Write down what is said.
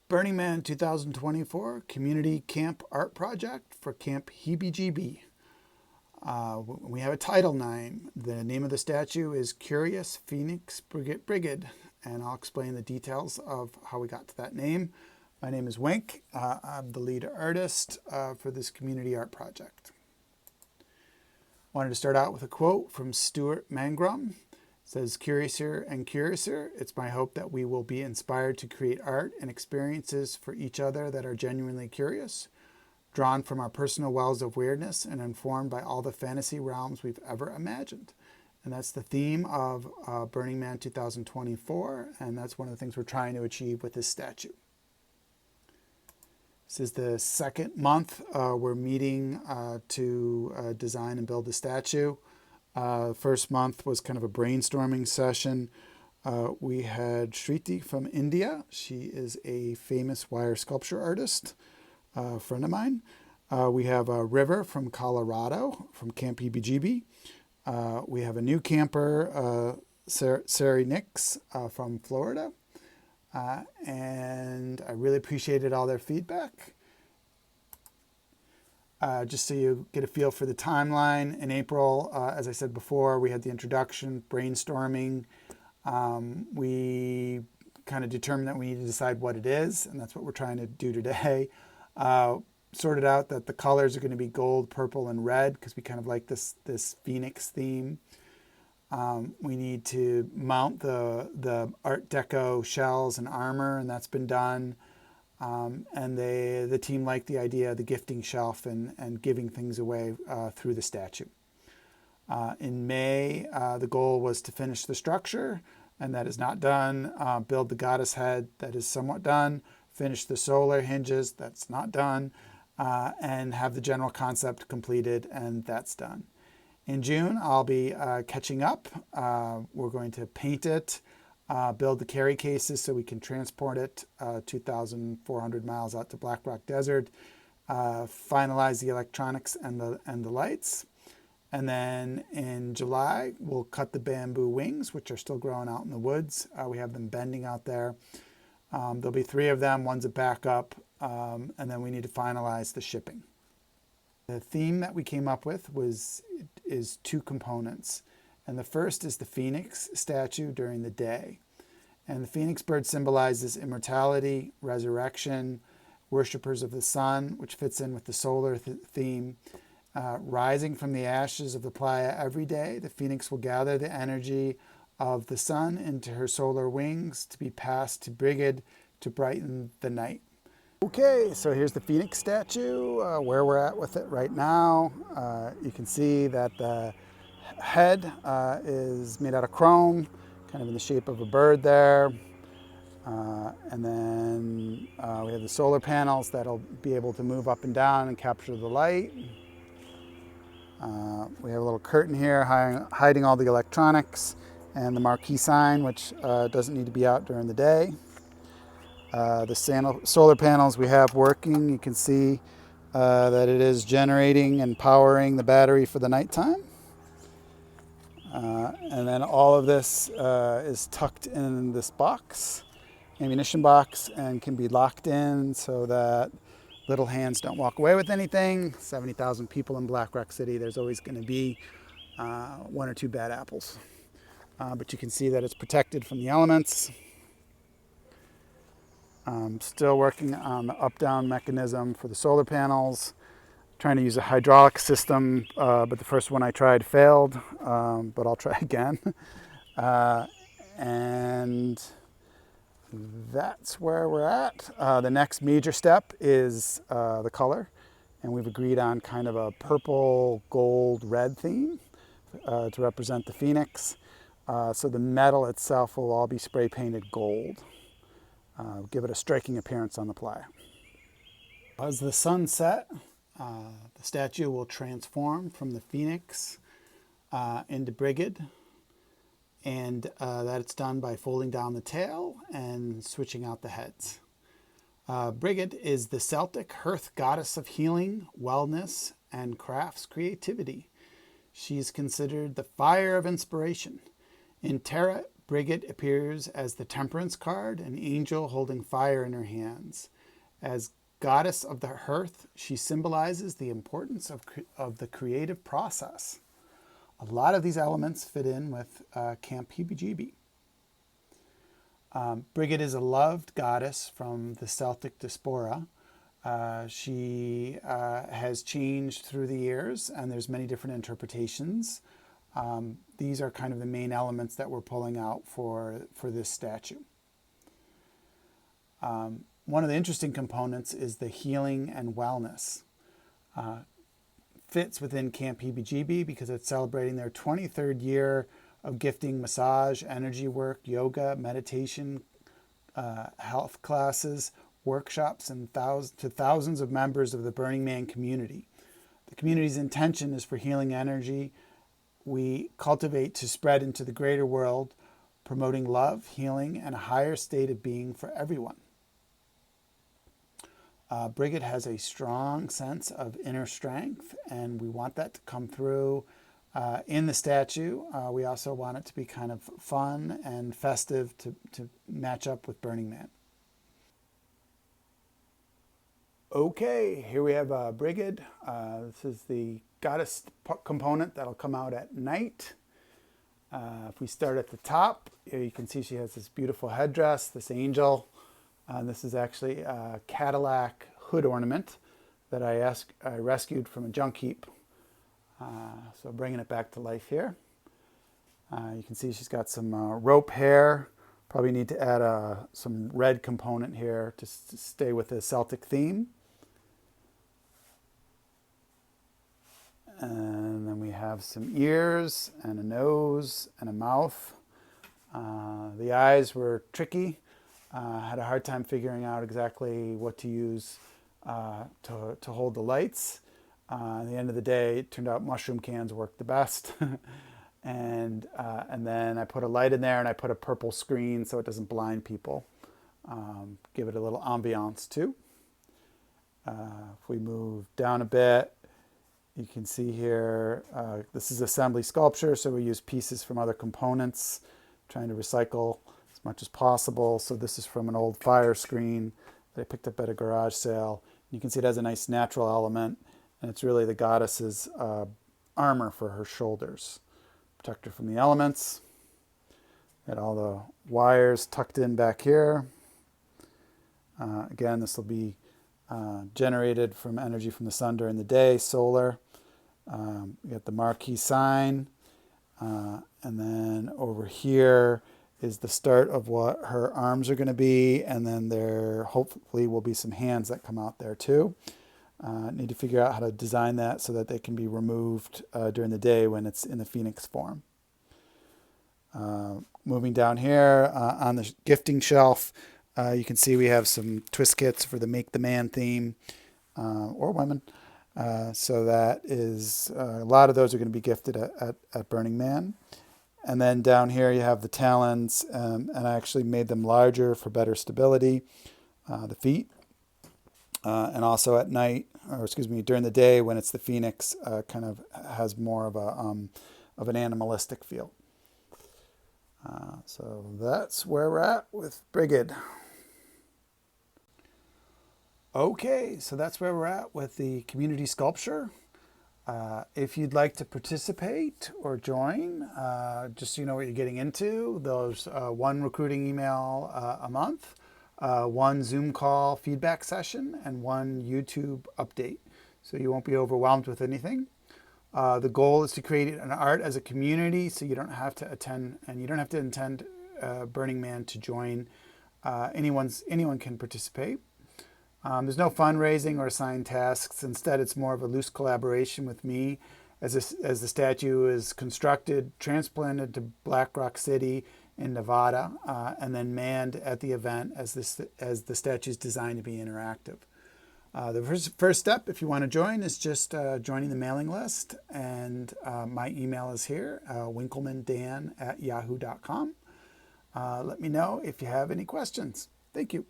Burning Man 2024 Community Camp Art Project for Camp Heebie-Jeebie. We have a title name. The name of the statue is Curious Phoenix Brigid, and I'll explain the details of how we got to that name. My name is Wink. I'm the lead artist for this community art project. Wanted to start out with a quote from Stuart Mangrum. It says, "Curiouser and curiouser, it's my hope that we will be inspired to create art and experiences for each other that are genuinely curious, drawn from our personal wells of weirdness and informed by all the fantasy realms we've ever imagined." And that's the theme of Burning Man 2024, and that's one of the things we're trying to achieve with this statue. This is the second month we're meeting to design and build the statue. First month was kind of a brainstorming session. We had Shriti from India. She is a famous wire sculpture artist, a friend of mine. We have River from Colorado, from Camp Heebie-Jeebie. We have a new camper, Sari Nix from Florida. And I really appreciated all their feedback. Just so you get a feel for the timeline, in April, as I said before, we had the introduction, brainstorming. We kind of determined that we need to decide what it is, and that's what we're trying to do today. Sorted out that the colors are going to be gold, purple, and red, because we kind of like this Phoenix theme. We need to mount the Art Deco shells and armor, and that's been done. And the team liked the idea of the gifting shelf and giving things away through the statue. In May, the goal was to finish the structure, and that is not done. Build the goddess head, that is somewhat done. Finish the solar hinges, that's not done. And have the general concept completed, and that's done. In June, I'll be catching up. We're going to paint it, build the carry cases so we can transport it 2,400 miles out to Black Rock Desert, finalize the electronics and the lights. And then in July, we'll cut the bamboo wings, which are still growing out in the woods. We have them bending out there. There'll be 3 of them, one's a backup, and then we need to finalize the shipping. The theme that we came up with is 2 components. And the first is the phoenix statue during the day. And the phoenix bird symbolizes immortality, resurrection, worshipers of the sun, which fits in with the solar theme. Rising from the ashes of the playa every day, the phoenix will gather the energy of the sun into her solar wings to be passed to Brigid to brighten the night. Okay, so here's the phoenix statue, where we're at with it right now. You can see that the head is made out of chrome, kind of in the shape of a bird there. And then we have the solar panels that'll be able to move up and down and capture the light. We have a little curtain here hiding all the electronics and the marquee sign, which doesn't need to be out during the day. The solar panels we have working, you can see that it is generating and powering the battery for the nighttime. And then all of this is tucked in this box, ammunition box, and can be locked in so that little hands don't walk away with anything. 70,000 people in Black Rock City, there's always going to be 1 or 2 bad apples. But you can see that it's protected from the elements. I'm still working on the up-down mechanism for the solar panels. Trying to use a hydraulic system, but the first one I tried failed, but I'll try again. And that's where we're at. The next major step is the color, and we've agreed on kind of a purple, gold, red theme to represent the phoenix. So the metal itself will all be spray painted gold. Give it a striking appearance on the playa. As the sun sets, the statue will transform from the phoenix into Brigid, and that's done by folding down the tail and switching out the heads. Brigid is the Celtic hearth goddess of healing, wellness, and crafts creativity. She is considered the fire of inspiration. In Terra Brigid appears as the Temperance card, an angel holding fire in her hands. As goddess of the hearth, she symbolizes the importance of the creative process. A lot of these elements fit in with Camp Heebie-Jeebie. Brigid is a loved goddess from the Celtic diaspora. She has changed through the years, and there's many different interpretations. These are kind of the main elements that we're pulling out for this statue. One of the interesting components is the healing and wellness. Fits within Camp Heebie-Jeebie because it's celebrating their 23rd year of gifting massage, energy work, yoga, meditation, health classes, workshops, and to thousands of members of the Burning Man community. The community's intention is for healing energy we cultivate to spread into the greater world, promoting love, healing, and a higher state of being for everyone. Brigid has a strong sense of inner strength, and we want that to come through in the statue. We also want it to be kind of fun and festive to match up with Burning Man. Okay, here we have Brigid. This is the goddess component that'll come out at night. If we start at the top, you can see she has this beautiful headdress, this angel. This is actually a Cadillac hood ornament that I rescued from a junk heap. So bringing it back to life here. You can see she's got some rope hair. Probably need to add some red component here to stay with the Celtic theme. And then we have some ears and a nose and a mouth. The eyes were tricky. Had a hard time figuring out exactly what to use to hold the lights. At the end of the day, it turned out mushroom cans worked the best. and then I put a light in there, and I put a purple screen so it doesn't blind people. Give it a little ambiance too. If we move down a bit, you can see here, this is assembly sculpture, so we use pieces from other components, trying to recycle as much as possible. So this is from an old fire screen that I picked up at a garage sale. You can see it has a nice natural element, and it's really the goddess's armor for her shoulders. Protect her from the elements. Got all the wires tucked in back here. Again, this will be generated from energy from the sun during the day, solar. We got the marquee sign. And then over here is the start of what her arms are going to be. And then there hopefully will be some hands that come out there too. Need to figure out how to design that so that they can be removed during the day when it's in the Phoenix form. Moving down here on the gifting shelf, you can see we have some twist kits for the Make the Man theme, or women. So that is, a lot of those are going to be gifted at Burning Man. And then down here you have the talons, and I actually made them larger for better stability, the feet. And also at night, or excuse me, during the day when it's the Phoenix, kind of has more of an animalistic feel. So that's where we're at with Brigid. Okay, so that's where we're at with the community sculpture. If you'd like to participate or join, just so you know what you're getting into, there's one recruiting email a month, one Zoom call feedback session, and one YouTube update. So you won't be overwhelmed with anything. The goal is to create an art as a community, so you don't have to attend, and you don't have to attend Burning Man to join. Anyone can participate. There's no fundraising or assigned tasks. Instead, it's more of a loose collaboration with me as the statue is constructed, transplanted to Black Rock City in Nevada, and then manned at the event as the statue is designed to be interactive. The first step, if you want to join, is just joining the mailing list, and my email is here, winklemandan@yahoo.com. Let me know if you have any questions. Thank you.